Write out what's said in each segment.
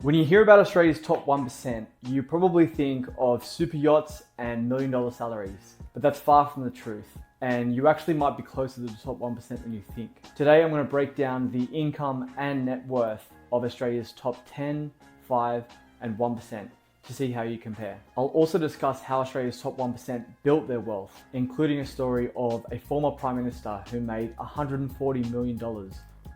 When you hear about Australia's top 1%, you probably think of super yachts and million-dollar salaries, but that's far from the truth. And you actually might be closer to the top 1% than you think. Today, I'm going to break down the income and net worth of Australia's top 10, 5, and 1% to see how you compare. I'll also discuss how Australia's top 1% built their wealth, including a story of a former Prime Minister who made $140 million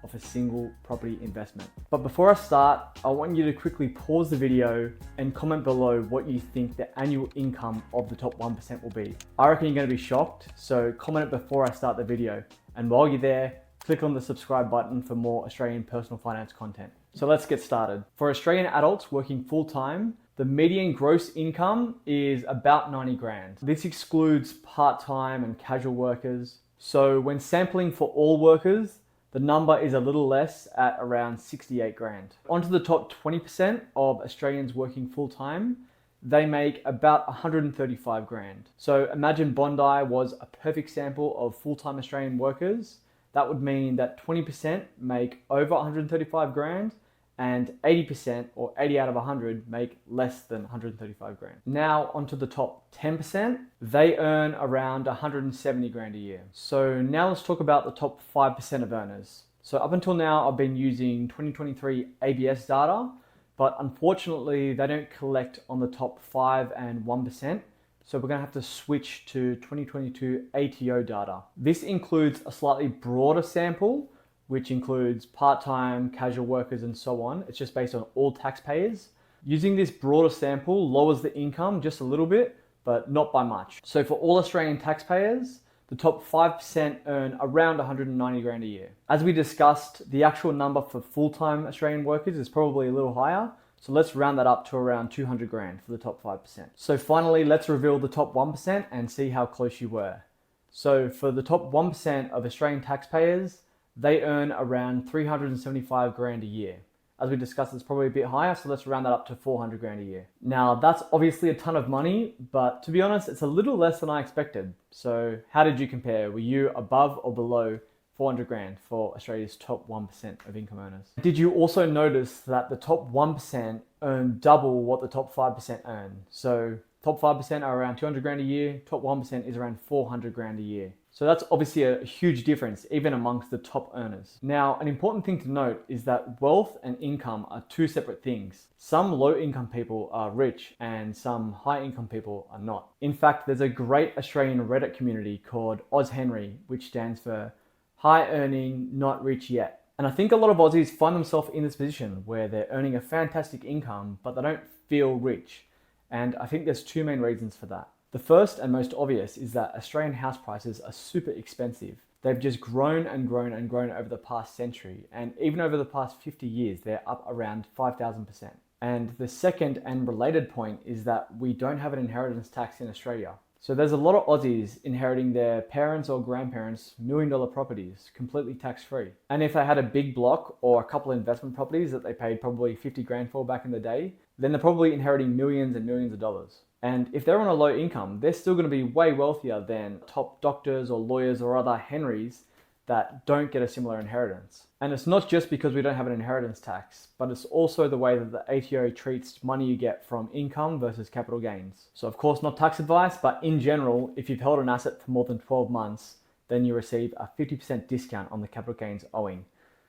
of a single property investment. But before I start, I want you to quickly pause the video and comment below what you think the annual income of the top 1% will be. I reckon you're going to be shocked, so comment it before I start the video. And while you're there, click on the subscribe button for more Australian personal finance content. So let's get started. For Australian adults working full-time, the median gross income is about 90 grand. This excludes part-time and casual workers. So when sampling for all workers, the number is a little less at around 68 grand. Onto the top 20% of Australians working full-time, they make about 135 grand. So imagine Bondi was a perfect sample of full-time Australian workers. That would mean that 20% make over 135 grand and 80% or 80 out of 100 make less than 135 grand. Now onto the top 10%, they earn around 170 grand a year. So now let's talk about the top 5% of earners. So up until now, I've been using 2023 ABS data, but unfortunately they don't collect on the top 5 and 1%. So we're gonna have to switch to 2022 ATO data. This includes a slightly broader sample, which includes part-time, casual workers, and so on. It's just based on all taxpayers. Using this broader sample lowers the income just a little bit, but not by much. So for all Australian taxpayers, the top 5% earn around 190 grand a year. As we discussed, the actual number for full-time Australian workers is probably a little higher. So let's round that up to around 200 grand for the top 5%. So finally, let's reveal the top 1% and see how close you were. So for the top 1% of Australian taxpayers, they earn around 375 grand a year. As we discussed, it's probably a bit higher, so let's round that up to 400 grand a year. Now, that's obviously a ton of money, but to be honest, it's a little less than I expected. So how did you compare? Were you above or below 400 grand for Australia's top 1% of income earners? Did you also notice that the top 1% earn double what the top 5% earn? So top 5% are around 200 grand a year, top 1% is around 400 grand a year. So that's obviously a huge difference, even amongst the top earners. Now, an important thing to note is that wealth and income are two separate things. Some low income people are rich and some high income people are not. In fact, there's a great Australian Reddit community called AusHenry, which stands for high earning, not rich yet. And I think a lot of Aussies find themselves in this position where they're earning a fantastic income, but they don't feel rich. And I think there's two main reasons for that. The first and most obvious is that Australian house prices are super expensive. They've just grown and grown and grown over the past century, and even over the past 50 years, they're up around 5,000%. And the second and related point is that we don't have an inheritance tax in Australia. So there's a lot of Aussies inheriting their parents' or grandparents' million-dollar properties completely tax-free. And if they had a big block or a couple of investment properties that they paid probably 50 grand for back in the day, then they're probably inheriting millions and millions of dollars. And if they're on a low income, they're still going to be way wealthier than top doctors or lawyers or other Henrys that don't get a similar inheritance. And it's not just because we don't have an inheritance tax, but it's also the way that the ATO treats money you get from income versus capital gains. So of course, not tax advice, but in general, if you've held an asset for more than 12 months, then you receive a 50% discount on the capital gains owing.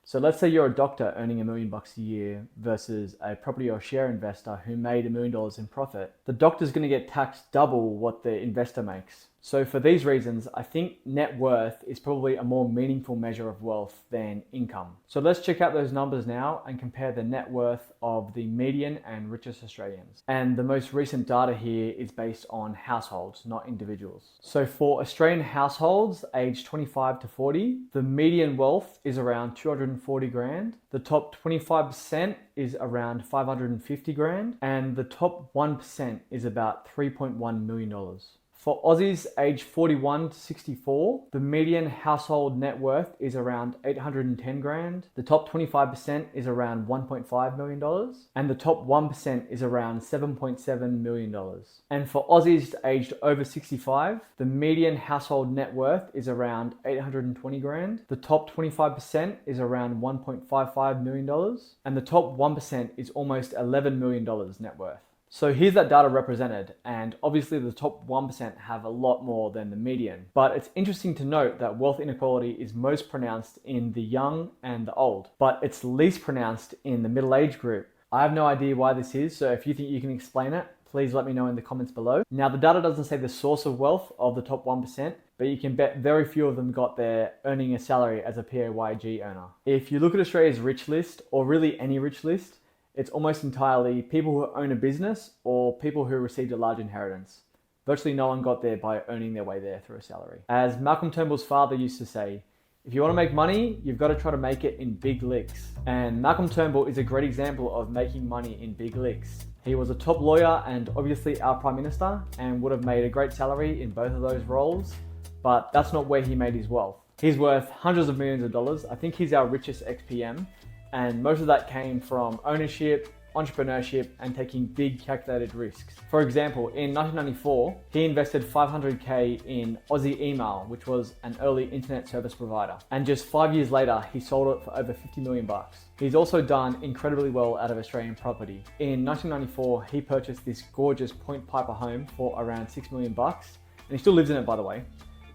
So let's say you're a doctor earning $1 million a year versus a property or share investor who made $1 million in profit. The doctor's going to get taxed double what the investor makes. So for these reasons, I think net worth is probably a more meaningful measure of wealth than income. So let's check out those numbers now and compare the net worth of the median and richest Australians. And the most recent data here is based on households, not individuals. So for Australian households aged 25 to 40, the median wealth is around 240 grand. The top 25% is around 550 grand. And the top 1% is about $3.1 million. For Aussies aged 41 to 64, the median household net worth is around 810 grand. The top 25% is around $1.5 million. And the top 1% is around $7.7 million. And for Aussies aged over 65, the median household net worth is around 820 grand. The top 25% is around $1.55 million. And the top 1% is almost $11 million net worth. So here's that data represented, and obviously the top 1% have a lot more than the median. But it's interesting to note that wealth inequality is most pronounced in the young and the old, but it's least pronounced in the middle age group. I have no idea why this is, so if you think you can explain it, please let me know in the comments below. Now, the data doesn't say the source of wealth of the top 1%, but you can bet very few of them got there earning a salary as a PAYG earner. If you look at Australia's rich list, or really any rich list, it's almost entirely people who own a business or people who received a large inheritance. Virtually no one got there by earning their way there through a salary. As Malcolm Turnbull's father used to say, if you want to make money, you've got to try to make it in big licks. And Malcolm Turnbull is a great example of making money in big licks. He was a top lawyer and obviously our Prime Minister, and would have made a great salary in both of those roles, but that's not where he made his wealth. He's worth hundreds of millions of dollars. I think he's our richest ex-PM. And most of that came from ownership, entrepreneurship, and taking big calculated risks. For example, in 1994, he invested 500K in Aussie Email, which was an early internet service provider. And just 5 years later, he sold it for over 50 million bucks. He's also done incredibly well out of Australian property. In 1994, he purchased this gorgeous Point Piper home for around 6 million bucks. And he still lives in it, by the way.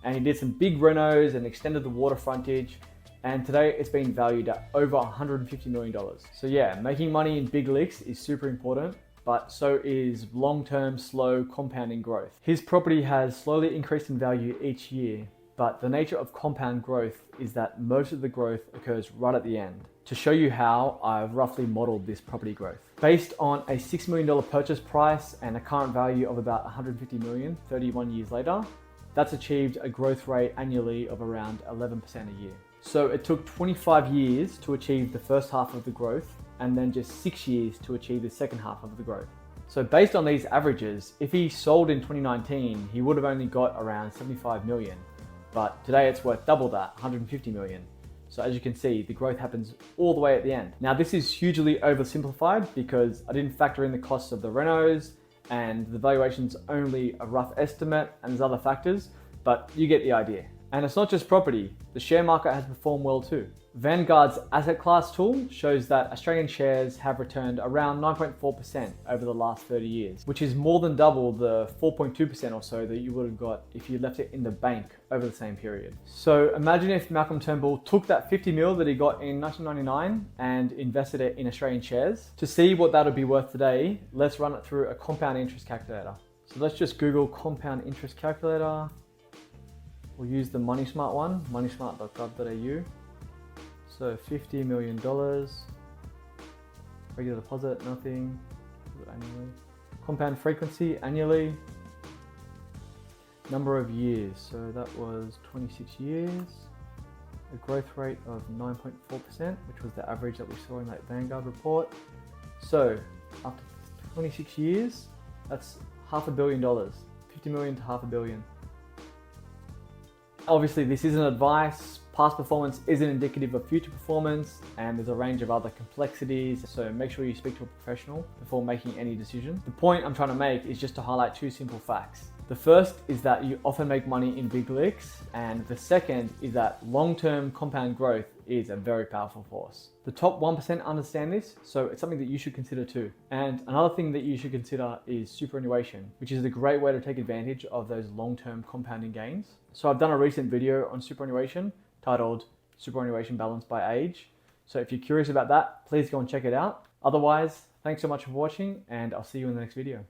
And he did some big renos and extended the water frontage. And today it's been valued at over $150 million. So yeah, making money in big licks is super important, but so is long-term, slow compounding growth. His property has slowly increased in value each year, but the nature of compound growth is that most of the growth occurs right at the end. To show you how, I've roughly modeled this property growth. Based on a $6 million purchase price and a current value of about 150 million 31 years later, that's achieved a growth rate annually of around 11% a year. So it took 25 years to achieve the first half of the growth, and then just 6 years to achieve the second half of the growth. So based on these averages, if he sold in 2019, he would have only got around 75 million. But today it's worth double that, 150 million. So as you can see, the growth happens all the way at the end. Now this is hugely oversimplified because I didn't factor in the costs of the renos, and the valuation's only a rough estimate, and there's other factors, but you get the idea. And it's not just property, the share market has performed well too. Vanguard's asset class tool shows that Australian shares have returned around 9.4% over the last 30 years, which is more than double the 4.2% or so that you would have got if you left it in the bank over the same period. So imagine if Malcolm Turnbull took that 50 mil that he got in 1999 and invested it in Australian shares. To see what that would be worth today, let's run it through a compound interest calculator. So let's just Google compound interest calculator. We'll use the Money Smart one, moneysmart.gov.au. So $50 million, regular deposit, nothing, annually. Compound frequency, annually. Number of years, so that was 26 years. A growth rate of 9.4%, which was the average that we saw in that Vanguard report. So after 26 years, that's $500 million, 50 million to $500 million. Obviously, this isn't advice. Past performance isn't indicative of future performance, and there's a range of other complexities, so make sure you speak to a professional before making any decision. The point I'm trying to make is just to highlight two simple facts. The first is that you often make money in big licks, and the second is that long-term compound growth is a very powerful force. The top 1% understand this, so it's something that you should consider too. And another thing that you should consider is superannuation, which is a great way to take advantage of those long-term compounding gains. So I've done a recent video on superannuation titled Superannuation Balance by Age. So if you're curious about that, please go and check it out. Otherwise, thanks so much for watching, and I'll see you in the next video.